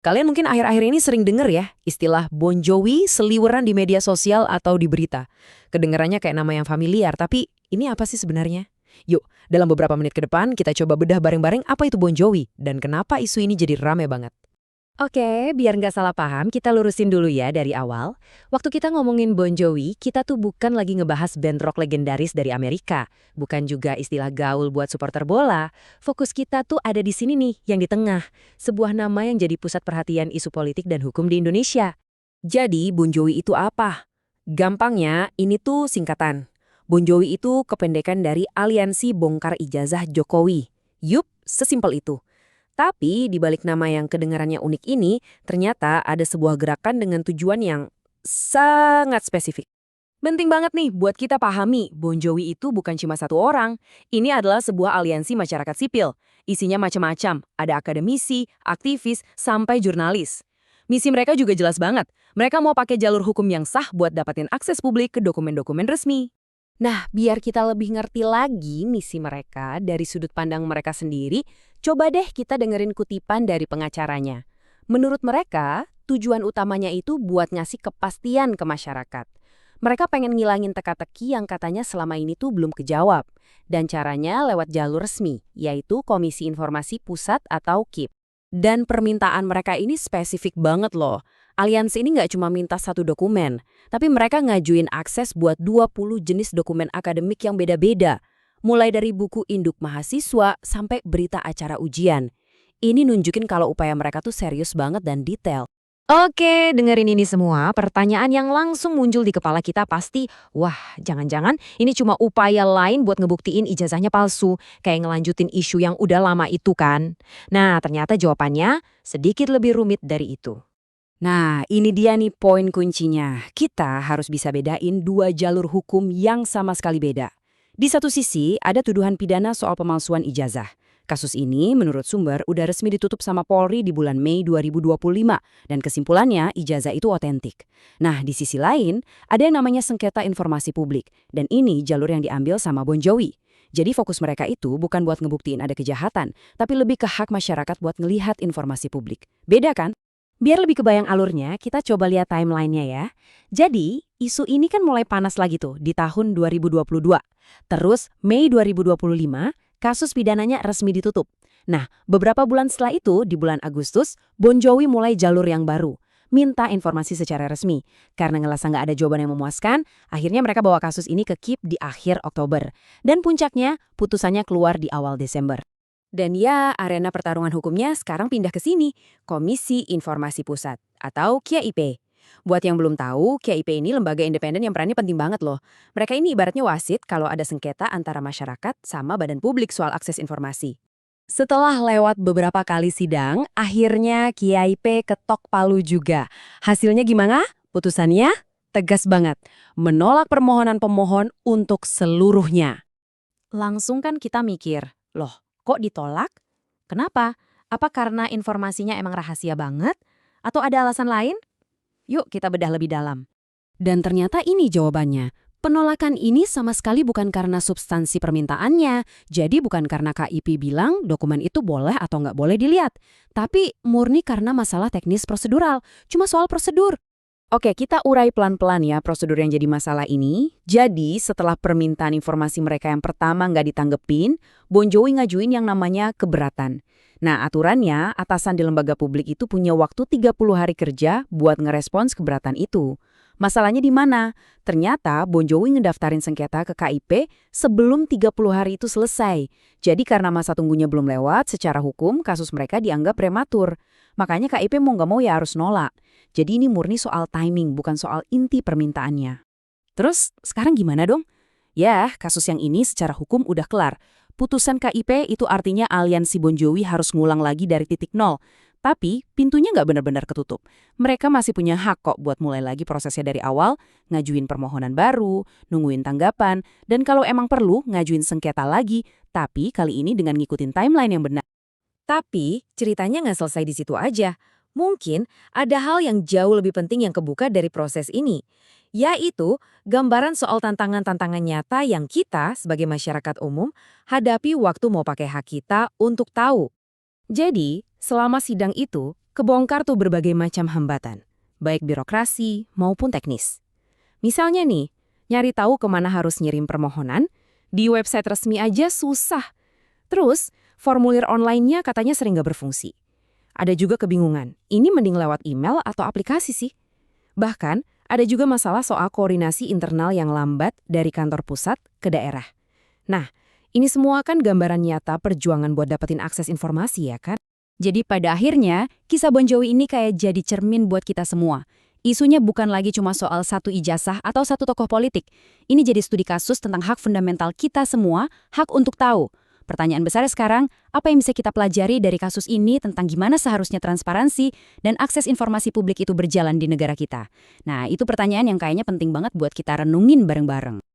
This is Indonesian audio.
Kalian mungkin akhir-akhir ini sering dengar ya istilah Bon Jovi seliweran di media sosial atau di berita. Kedengarannya kayak nama yang familiar, tapi ini apa sih sebenarnya? Yuk, dalam beberapa menit ke depan kita coba bedah bareng-bareng apa itu Bon Jovi dan kenapa isu ini jadi rame banget. Oke, biar nggak salah paham, kita lurusin dulu ya dari awal. Waktu kita ngomongin Bon Jovi, kita tuh bukan lagi ngebahas band rock legendaris dari Amerika. Bukan juga istilah gaul buat supporter bola. Fokus kita tuh ada di sini nih, yang di tengah. Sebuah nama yang jadi pusat perhatian isu politik dan hukum di Indonesia. Jadi Bon Jovi itu apa? Gampangnya ini tuh singkatan. Bon Jovi itu kependekan dari Aliansi Bongkar Ijazah Jokowi. Yup, sesimpel itu. Tapi di balik nama yang kedengarannya unik ini, ternyata ada sebuah gerakan dengan tujuan yang sangat spesifik. Penting banget nih buat kita pahami, Bon Jovi itu bukan cuma satu orang. Ini adalah sebuah aliansi masyarakat sipil. Isinya macam-macam, ada akademisi, aktivis, sampai jurnalis. Misi mereka juga jelas banget. Mereka mau pakai jalur hukum yang sah buat dapatin akses publik ke dokumen-dokumen resmi. Nah, biar kita lebih ngerti lagi misi mereka dari sudut pandang mereka sendiri, coba deh kita dengerin kutipan dari pengacaranya. Menurut mereka, tujuan utamanya itu buat ngasih kepastian ke masyarakat. Mereka pengen ngilangin teka-teki yang katanya selama ini tuh belum kejawab. Dan caranya lewat jalur resmi, yaitu Komisi Informasi Pusat atau KIP. Dan permintaan mereka ini spesifik banget loh. Aliansi ini nggak cuma minta satu dokumen, tapi mereka ngajuin akses buat 20 jenis dokumen akademik yang beda-beda. Mulai dari buku induk mahasiswa sampai berita acara ujian. Ini nunjukin kalau upaya mereka tuh serius banget dan detail. Oke, dengerin ini semua, pertanyaan yang langsung muncul di kepala kita pasti, wah, jangan-jangan ini cuma upaya lain buat ngebuktiin ijazahnya palsu, kayak ngelanjutin isu yang udah lama itu kan. Nah, ternyata jawabannya sedikit lebih rumit dari itu. Nah, ini dia nih poin kuncinya. Kita harus bisa bedain dua jalur hukum yang sama sekali beda. Di satu sisi, ada tuduhan pidana soal pemalsuan ijazah. Kasus ini, menurut sumber, udah resmi ditutup sama Polri di bulan Mei 2025, dan kesimpulannya ijazah itu otentik. Nah, di sisi lain, ada yang namanya sengketa informasi publik, dan ini jalur yang diambil sama Bon Jovi. Jadi fokus mereka itu bukan buat ngebuktiin ada kejahatan, tapi lebih ke hak masyarakat buat ngelihat informasi publik. Beda kan? Biar lebih kebayang alurnya, kita coba lihat timelinenya ya. Jadi, isu ini kan mulai panas lagi tuh di tahun 2022. Terus, Mei 2025, kasus pidananya resmi ditutup. Nah, beberapa bulan setelah itu, di bulan Agustus, Bon Jovi mulai jalur yang baru. Minta informasi secara resmi. Karena ngerasa nggak ada jawaban yang memuaskan, akhirnya mereka bawa kasus ini ke KIP di akhir Oktober. Dan puncaknya, putusannya keluar di awal Desember. Dan ya, arena pertarungan hukumnya sekarang pindah ke sini, Komisi Informasi Pusat, atau KIP. Buat yang belum tahu, KIP ini lembaga independen yang perannya penting banget loh. Mereka ini ibaratnya wasit kalau ada sengketa antara masyarakat sama badan publik soal akses informasi. Setelah lewat beberapa kali sidang, akhirnya KIP ketok palu juga. Hasilnya gimana? Putusannya tegas banget. Menolak permohonan pemohon untuk seluruhnya. Langsung kan kita mikir, loh kok ditolak? Kenapa? Apa karena informasinya emang rahasia banget? Atau ada alasan lain? Yuk kita bedah lebih dalam. Dan ternyata ini jawabannya. Penolakan ini sama sekali bukan karena substansi permintaannya. Jadi bukan karena KIP bilang dokumen itu boleh atau nggak boleh dilihat. Tapi murni karena masalah teknis prosedural. Cuma soal prosedur. Oke, kita urai pelan-pelan ya prosedur yang jadi masalah ini. Jadi, setelah permintaan informasi mereka yang pertama nggak ditanggepin, Bon Jovi ngajuin yang namanya keberatan. Nah, aturannya, atasan di lembaga publik itu punya waktu 30 hari kerja buat ngerespons keberatan itu. Masalahnya di mana? Ternyata Bon Jovi ngedaftarin sengketa ke KIP sebelum 30 hari itu selesai. Jadi karena masa tunggunya belum lewat, secara hukum kasus mereka dianggap prematur. Makanya KIP mau nggak mau ya harus nolak. Jadi ini murni soal timing, bukan soal inti permintaannya. Terus sekarang gimana dong? Ya, kasus yang ini secara hukum udah kelar. Putusan KIP itu artinya aliansi Bon Jovi harus ngulang lagi dari titik nol. Tapi pintunya nggak benar-benar ketutup. Mereka masih punya hak kok buat mulai lagi prosesnya dari awal, ngajuin permohonan baru, nungguin tanggapan, dan kalau emang perlu ngajuin sengketa lagi, tapi kali ini dengan ngikutin timeline yang benar. Tapi ceritanya nggak selesai di situ aja. Mungkin ada hal yang jauh lebih penting yang kebuka dari proses ini, yaitu gambaran soal tantangan-tantangan nyata yang kita sebagai masyarakat umum hadapi waktu mau pakai hak kita untuk tahu. Jadi, selama sidang itu, kebongkar tuh berbagai macam hambatan, baik birokrasi maupun teknis. Misalnya nih, nyari tahu kemana harus ngirim permohonan, di website resmi aja susah. Terus, formulir online-nya katanya sering gak berfungsi. Ada juga kebingungan, ini mending lewat email atau aplikasi sih? Bahkan, ada juga masalah soal koordinasi internal yang lambat dari kantor pusat ke daerah. Nah, ini semua kan gambaran nyata perjuangan buat dapetin akses informasi ya kan? Jadi pada akhirnya, kisah Bon Jovi ini kayak jadi cermin buat kita semua. Isunya bukan lagi cuma soal satu ijazah atau satu tokoh politik. Ini jadi studi kasus tentang hak fundamental kita semua, hak untuk tahu. Pertanyaan besar sekarang, apa yang bisa kita pelajari dari kasus ini tentang gimana seharusnya transparansi dan akses informasi publik itu berjalan di negara kita? Nah, itu pertanyaan yang kayaknya penting banget buat kita renungin bareng-bareng.